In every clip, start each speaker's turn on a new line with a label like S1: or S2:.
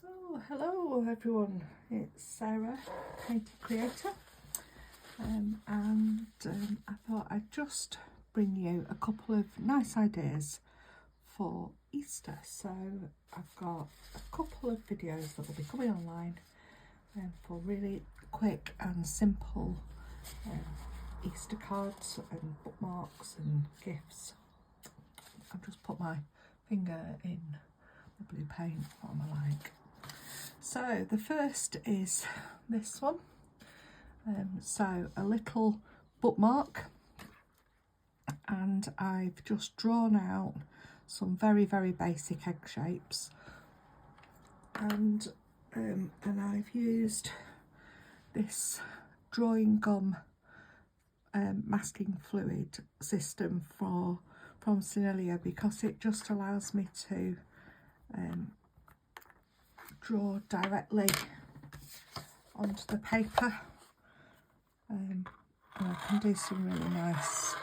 S1: So hello everyone, it's Sarah, Painting Creator, and I thought I'd just bring you a couple of nice ideas for Easter. So I've got a couple of videos that will be coming online for really quick and simple Easter cards and bookmarks and gifts. I've just put my finger in the blue paint, what am I like? So the first is this one. So a little bookmark, and I've just drawn out some very basic egg shapes, and I've used this drawing gum masking fluid system from Sennelier, because it just allows me to draw directly onto the paper, and I can do some really nice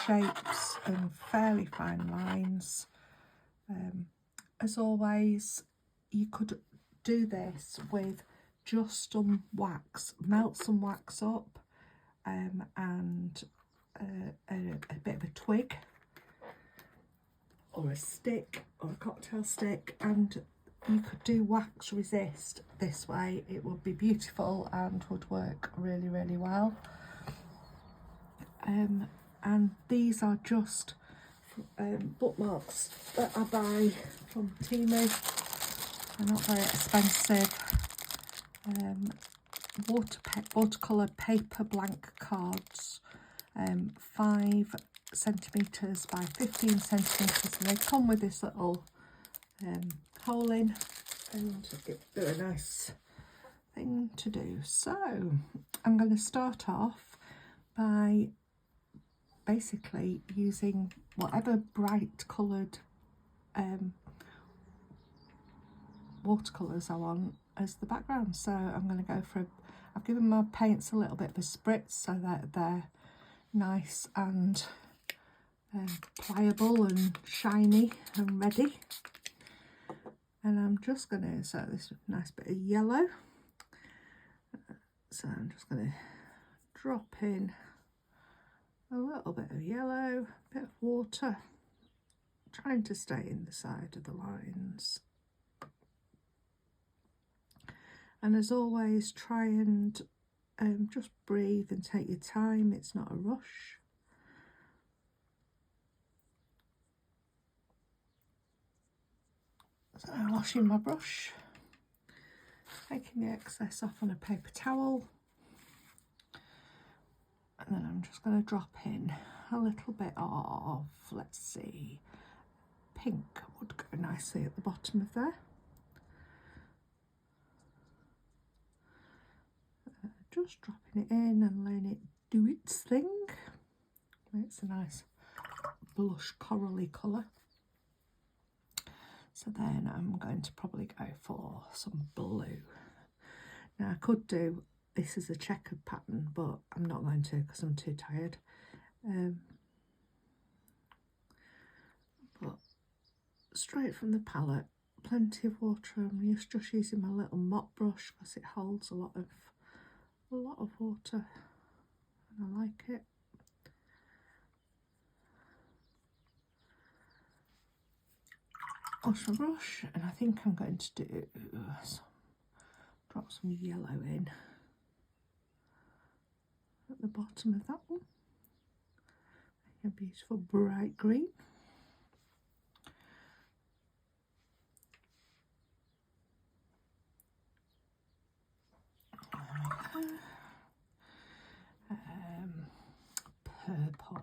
S1: shapes and fairly fine lines. As always, you could do this with just some wax, melt some wax up, and a bit of a twig or a stick or a cocktail stick, and you could do wax resist this way. It would be beautiful and would work really well. And these are just bookmarks that I buy from Temu. They're not very expensive. Watercolour paper blank cards, 5 centimetres by 15 centimetres, and they come with this little hole in, and they're a nice thing to do. So I'm going to start off by basically using whatever bright coloured watercolours I want as the background. So I'm going to go for I've given my paints a little bit of a spritz so that they're nice and pliable and shiny and ready. And I'm just going to, so this nice bit of yellow, so I'm just going to drop in a little bit of yellow, a bit of water, trying to stay in the side of the lines. And as always, try and just breathe and take your time, it's not a rush. So I'm washing my brush, taking the excess off on a paper towel, and then I'm just going to drop in a little bit of, let's see, pink would go nicely at the bottom of there. Just dropping it in and letting it do its thing. It's a nice blush corally colour. So then I'm going to probably go for some blue. Now I could do this as a checkered pattern, but I'm not going to because I'm too tired. But straight from the palette, plenty of water. I'm just using my little mop brush because it holds a lot of water, and I like it. Wash my brush, and I think I'm going to do drop some yellow in at the bottom of that one. A beautiful bright green. Purple,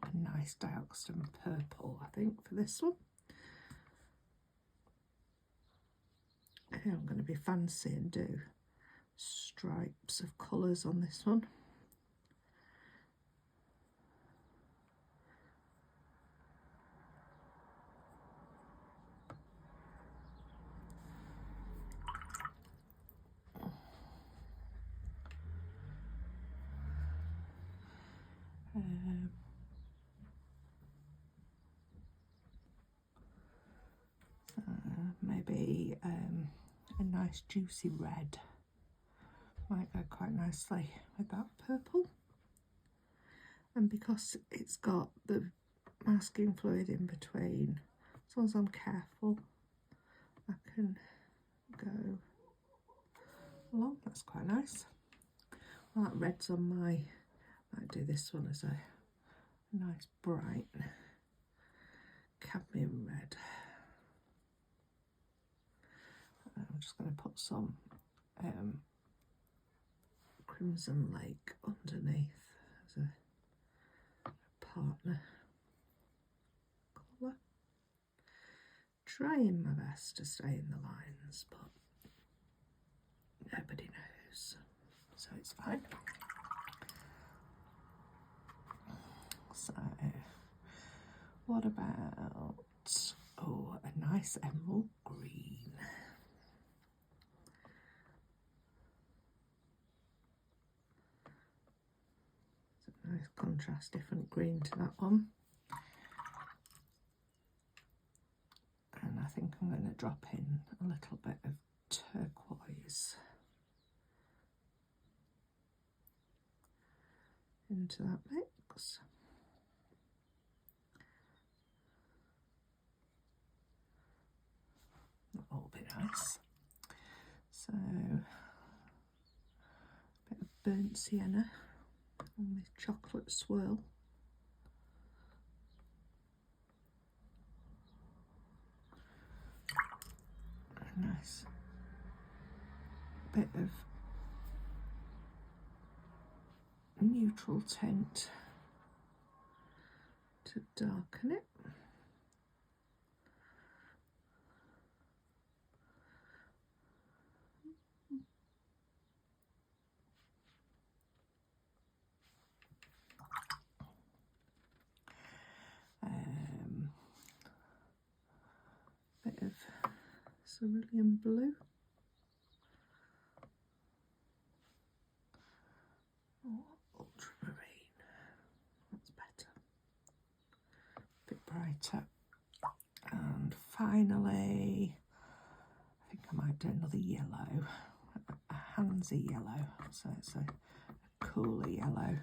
S1: a nice dioxin purple, I think, for this one. I'm going to be fancy and do stripes of colours on this one. a nice juicy red. Might go quite nicely with that purple. And because it's got the masking fluid in between, as long as I'm careful, I can go along. That's quite nice. Well, that red's on my, might do this one as a nice bright cadmium red. I'm just going to put some Crimson Lake underneath as a partner colour. Trying my best to stay in the lines, but nobody knows, so it's fine. So what about, oh, a nice emerald green. It's a nice contrast, different green to that one. And I think I'm going to drop in a little bit of turquoise into that mix. That will be nice. So, a bit of burnt sienna on this chocolate swirl. A nice bit of neutral tint to darken it. Bit of cerulean blue. Oh, ultramarine. That's better. A bit brighter. And finally, I think I might do another yellow, a handsy yellow. So it's a cooler yellow.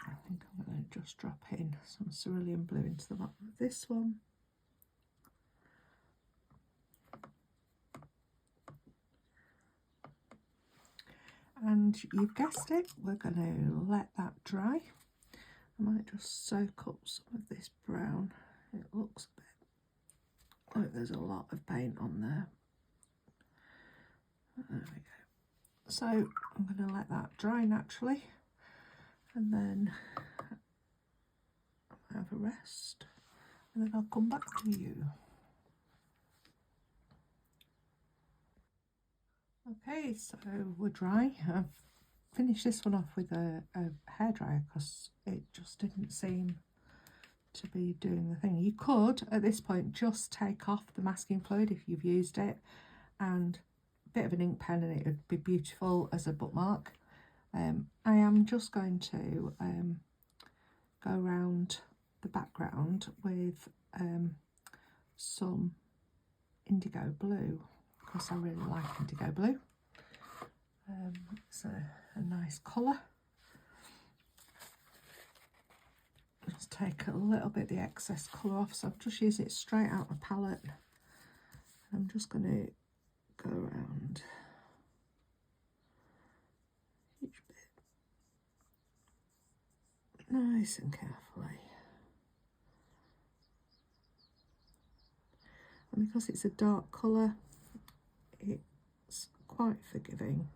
S1: I think I'm going to just drop in some cerulean blue into the bottom of this one. And you've guessed it, we're going to let that dry. I might just soak up some of this brown. It looks a bit like there's a lot of paint on there. There we go. So I'm going to let that dry naturally, and then I'll have a rest, and then I'll come back to you. Okay, so we're dry. I've finished this one off with a hairdryer because it just didn't seem to be doing the thing. You could, at this point, just take off the masking fluid if you've used it, and a bit of an ink pen, and it would be beautiful as a bookmark. I am just going to go around the background with some indigo blue, because I really like indigo blue. It's a nice colour. Just take a little bit of the excess colour off, so I've just used it straight out of the palette. I'm just going to go around each bit nice and carefully. And because it's a dark colour, it's quite forgiving.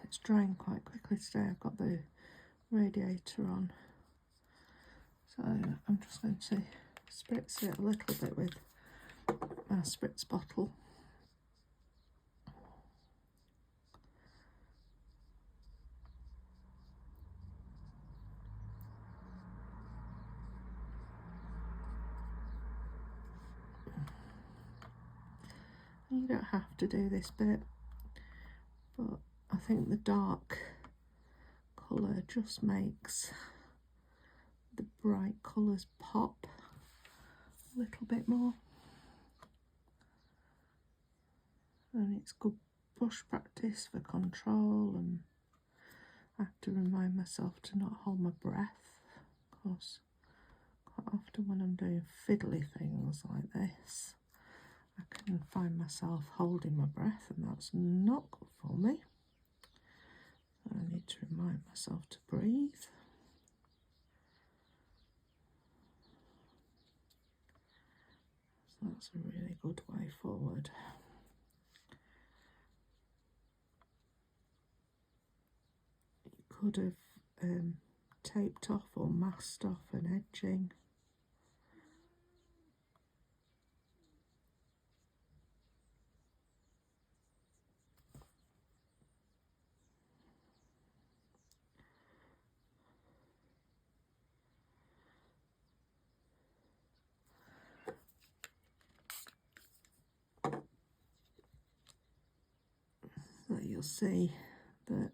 S1: It's drying quite quickly today. I've got the radiator on, so I'm just going to spritz it a little bit with my spritz bottle. You don't have to do this bit, but I think the dark colour just makes the bright colours pop a little bit more. And it's good brush practice for control, and I have to remind myself to not hold my breath, because quite often when I'm doing fiddly things like this, I can find myself holding my breath, and that's not good for me. So I need to remind myself to breathe. So that's a really good way forward. You could have taped off or masked off an edging. So you'll see that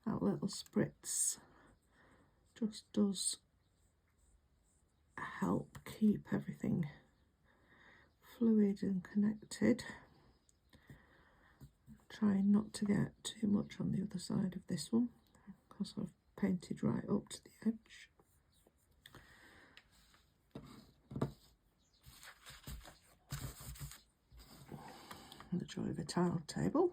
S1: that little spritz just does help keep everything fluid and connected. Trying not to get too much on the other side of this one, because I've painted right up to the edge. The joy of a tile table.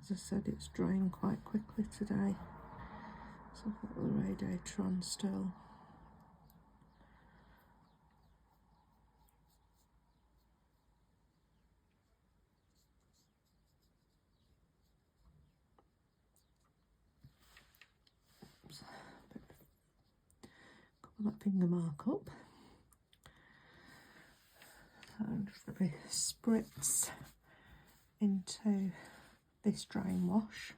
S1: As I said, it's drying quite quickly today, so I've got the radiator on still. Oops. Couple that finger mark up. So I'm just going to spritz into this drying wash.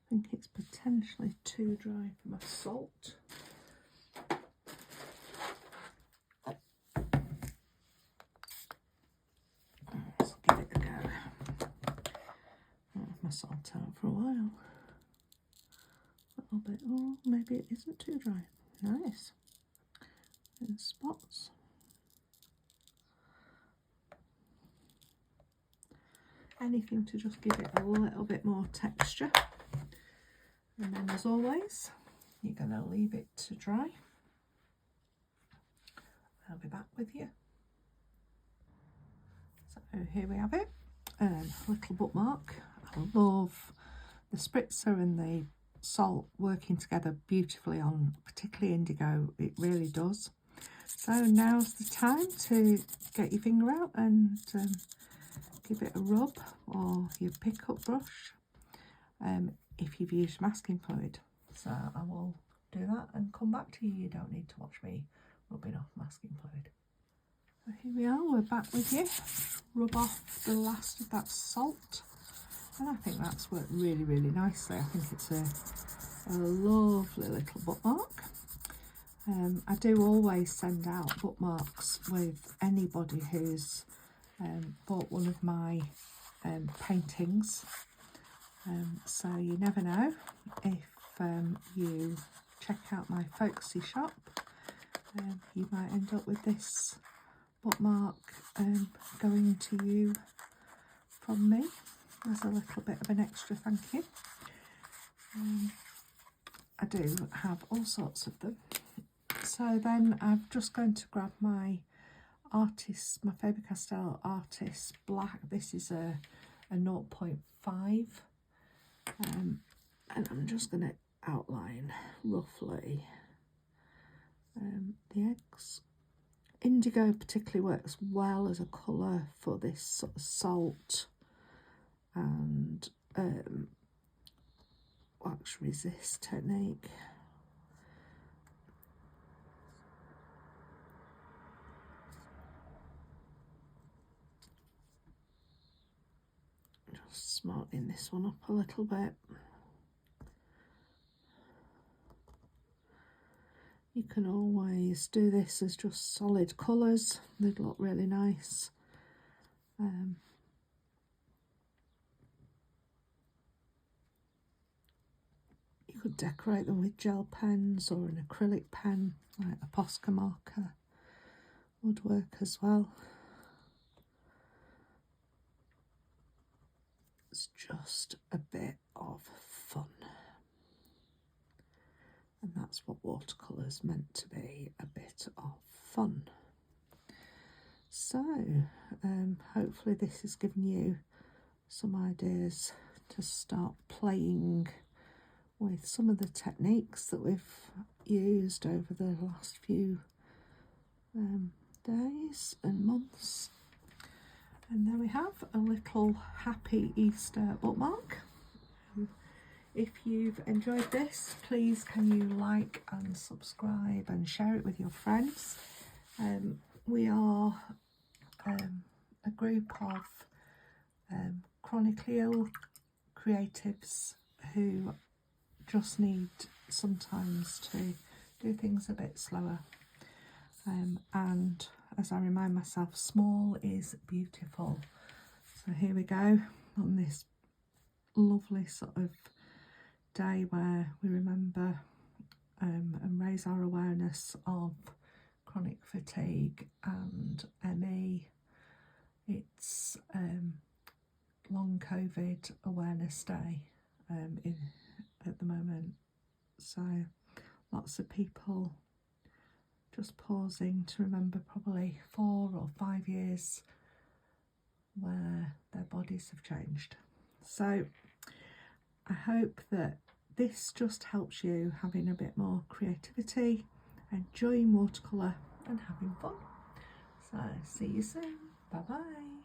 S1: I think it's potentially too dry for my salt. Let's give it a go. I'll have my salt out for a while. A little bit. Oh, maybe it isn't too dry. Nice. In spots. Anything to just give it a little bit more texture. And then, as always, you're going to leave it to dry. I'll be back with you. So here we have it. Little bookmark. I love the spritzer and the salt working together beautifully on particularly indigo. It really does. So now's the time to get your finger out and give it a rub, or your pickup brush if you've used masking fluid. So I will do that and come back to you. You don't need to watch me rubbing off masking fluid. So here we are, we're back with you. Rub off the last of that salt, and I think that's worked really, really nicely. I think it's a lovely little bookmark. I do always send out bookmarks with anybody who's bought one of my paintings, so you never know if you check out my folksy shop, you might end up with this bookmark going to you from me as a little bit of an extra thank you. I do have all sorts of them. So then I'm just going to grab my my Faber-Castell Artist Black. This is a 0.5, and I'm just going to outline roughly the eggs, indigo particularly works well as a colour for this sort of salt and wax resist technique. Just smartening this one up a little bit. You can always do this as just solid colours, they'd look really nice. You could decorate them with gel pens or an acrylic pen, like a Posca marker would work as well. It's just a bit of fun. And that's what watercolour's meant to be, a bit of fun. So, hopefully this has given you some ideas to start playing with some of the techniques that we've used over the last few days and months. And there we have a little happy Easter bookmark. If you've enjoyed this, please can you like and subscribe and share it with your friends. We are a group of chronically ill creatives who just need sometimes to do things a bit slower. And as I remind myself, small is beautiful. So here we go on this lovely sort of day where we remember and raise our awareness of chronic fatigue and ME. It's Long COVID Awareness Day at the moment, so lots of people just pausing to remember probably 4 or 5 years where their bodies have changed. So I hope that this just helps you having a bit more creativity, enjoying watercolour and having fun. So see you soon. Bye bye.